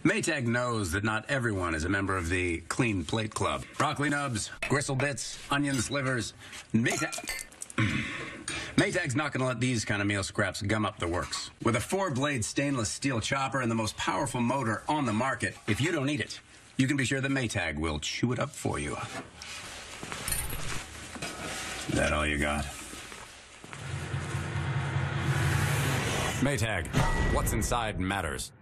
Maytag knows that not everyone is a member of the Clean Plate Club. Broccoli nubs, gristle bits, onion slivers. Maytag's not going to let these kind of meal scraps gum up the works. With a 4-blade stainless steel chopper and the most powerful motor on the market, if you don't eat it, you can be sure that Maytag will chew it up for you. Is that all you got? Maytag, what's inside matters.